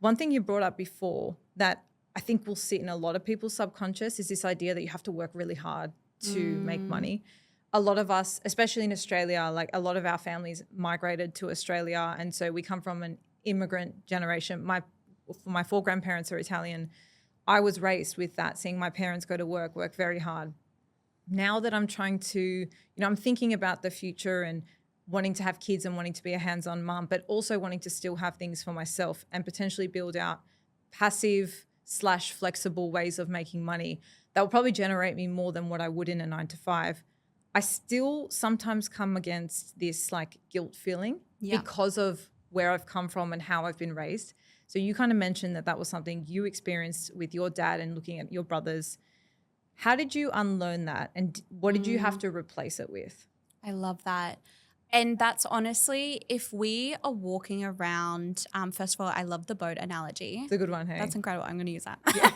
One thing you brought up before that I think will sit in a lot of people's subconscious is this idea that you have to work really hard to make money. A lot of us, especially in Australia, like a lot of our families migrated to Australia. And so we come from an immigrant generation. My 4 grandparents are Italian. I was raised with that, seeing my parents go to work very hard. Now that I'm trying to, I'm thinking about the future and wanting to have kids and wanting to be a hands-on mom, but also wanting to still have things for myself and potentially build out passive/flexible ways of making money that will probably generate me more than what I would in a 9-to-5. I still sometimes come against this like guilt feeling because of where I've come from and how I've been raised. So you kind of mentioned that was something you experienced with your dad and looking at your brothers. How did you unlearn that? And what did you have to replace it with? I love that. And that's honestly, if we are walking around, first of all, I love the boat analogy. It's a good one, hey? That's incredible. I'm going to use that. Yeah.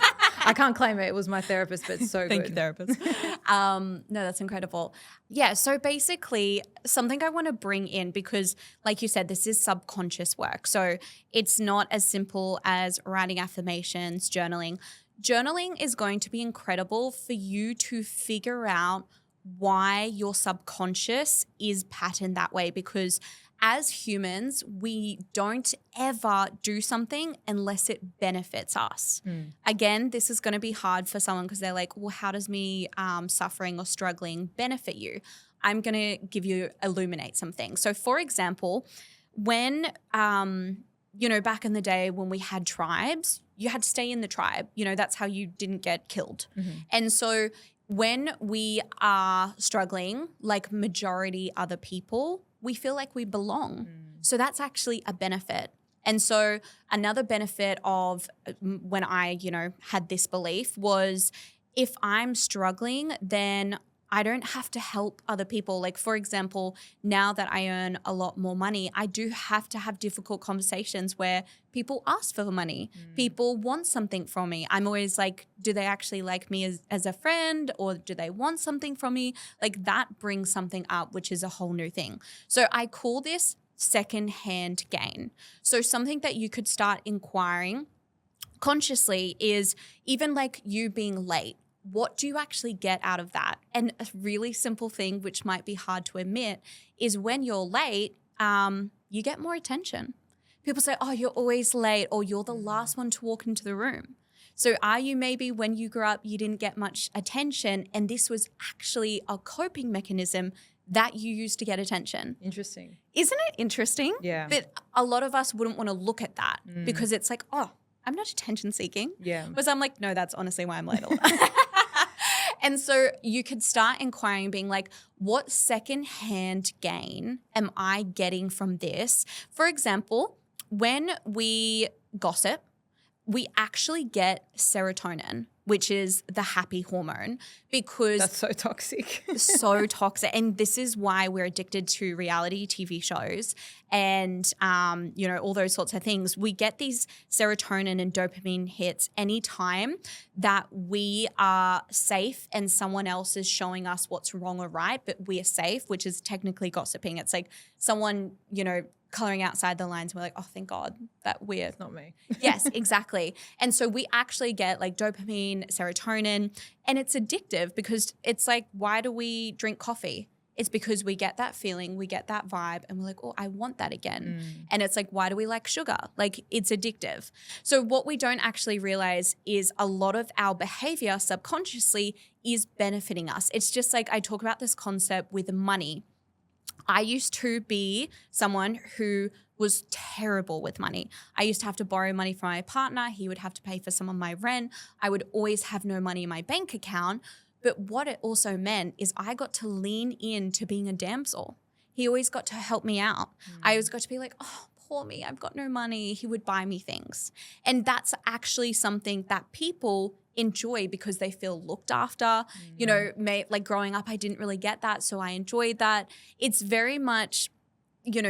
I can't claim it. It was my therapist, but it's so good. Thank you, therapist. No, that's incredible. Yeah, so basically something I want to bring in because like you said, this is subconscious work. So it's not as simple as writing affirmations, journaling. Journaling is going to be incredible for you to figure out why your subconscious is patterned that way, because as humans, we don't ever do something unless it benefits us. Again, this is going to be hard for someone because they're like, well, how does me suffering or struggling benefit you? I'm going to illuminate some things. So for example, when, back in the day when we had tribes, you had to stay in the tribe. That's how you didn't get killed. And so when we are struggling, like majority other people, we feel like we belong. So that's actually a benefit. And so another benefit of when I, had this belief was if I'm struggling, then I don't have to help other people. Like, for example, now that I earn a lot more money, I do have to have difficult conversations where people ask for money. People want something from me. I'm always like, do they actually like me as a friend, or do they want something from me? Like that brings something up, which is a whole new thing. So I call this secondhand gain. So something that you could start inquiring consciously is even like you being late. What do you actually get out of that? And a really simple thing, which might be hard to admit, is when you're late, you get more attention. People say, oh, you're always late, or you're the last one to walk into the room. So are you maybe when you grew up, you didn't get much attention, and this was actually a coping mechanism that you used to get attention? Interesting. Isn't it interesting? Yeah. But a lot of us wouldn't want to look at that because it's like, oh, I'm not attention seeking. Yeah. Because I'm like, no, that's honestly why I'm late all the time. And so you could start inquiring, being like, what secondhand gain am I getting from this? For example, when we gossip, we actually get serotonin, which is the happy hormone, because that's so toxic. so toxic. And this is why we're addicted to reality TV shows and, all those sorts of things. We get these serotonin and dopamine hits anytime that we are safe and someone else is showing us what's wrong or right, but we are safe, which is technically gossiping. It's like someone, coloring outside the lines. We're like, oh, thank God that we're Not me. Yes, exactly. And so we actually get like dopamine, serotonin, and it's addictive because it's like, why do we drink coffee? It's because we get that feeling, we get that vibe, and we're like, oh, I want that again. And it's like, why do we like sugar? Like, it's addictive. So what we don't actually realize is a lot of our behavior subconsciously is benefiting us. It's just like I talk about this concept with money. I used to be someone who was terrible with money. I used to have to borrow money from my partner. He would have to pay for some of my rent. I would always have no money in my bank account. But what it also meant is I got to lean into being a damsel. He always got to help me out. I always got to be like, oh, poor me, I've got no money. He would buy me things. And that's actually something that people enjoy because they feel looked after. Like growing up, I didn't really get that, so I enjoyed that. It's very much,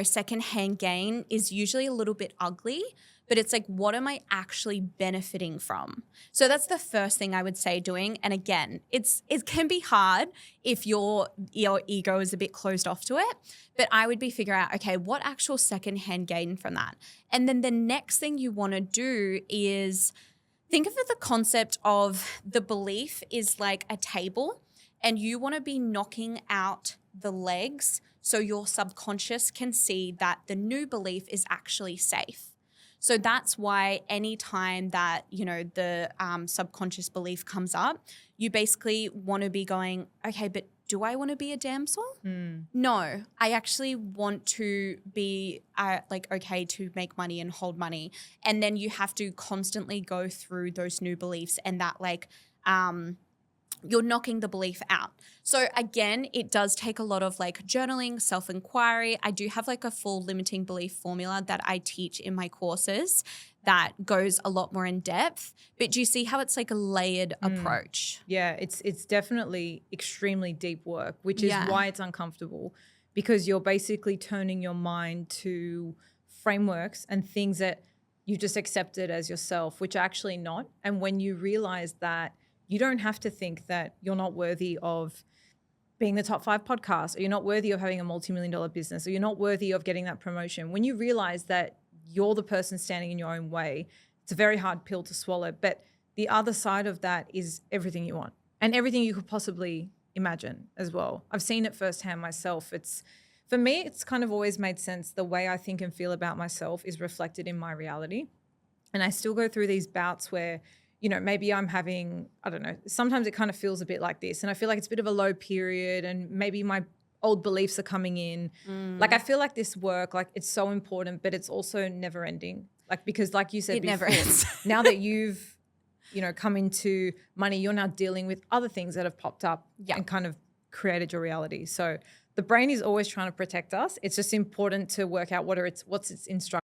secondhand gain is usually a little bit ugly but it's like, what am I actually benefiting from? So that's the first thing I would say doing. And again, it can be hard if your ego is a bit closed off to it, but I would be figuring out, okay, what actual secondhand gain from that? And then the next thing you want to do is think of the concept of the belief is like a table, and you want to be knocking out the legs so your subconscious can see that the new belief is actually safe. So that's why anytime that, the subconscious belief comes up, you basically want to be going, okay, but do I want to be a damsel? No, I actually want to be okay to make money and hold money. And then you have to constantly go through those new beliefs, and that you're knocking the belief out. So again, it does take a lot of journaling, self-inquiry. I do have a full limiting belief formula that I teach in my courses that goes a lot more in depth. But do you see how it's a layered approach? Yeah, it's definitely extremely deep work, which is why it's uncomfortable, because you're basically turning your mind to frameworks and things that you just accepted as yourself, which are actually not. And when you realize that you don't have to think that you're not worthy of being the top 5 podcast, or you're not worthy of having a multi-million-dollar business, or you're not worthy of getting that promotion. When you realize that you're the person standing in your own way, it's a very hard pill to swallow. But the other side of that is everything you want and everything you could possibly imagine as well. I've seen it firsthand myself. For me, it's kind of always made sense. The way I think and feel about myself is reflected in my reality. And I still go through these bouts where, maybe I'm having, I don't know, sometimes it kind of feels a bit like this. And I feel like it's a bit of a low period, and maybe my old beliefs are coming in. I feel like this work, it's so important, but it's also never ending. Because like you said it before, never ends. now that you've, come into money, you're now dealing with other things that have popped up and kind of created your reality. So the brain is always trying to protect us. It's just important to work out what's its instruction.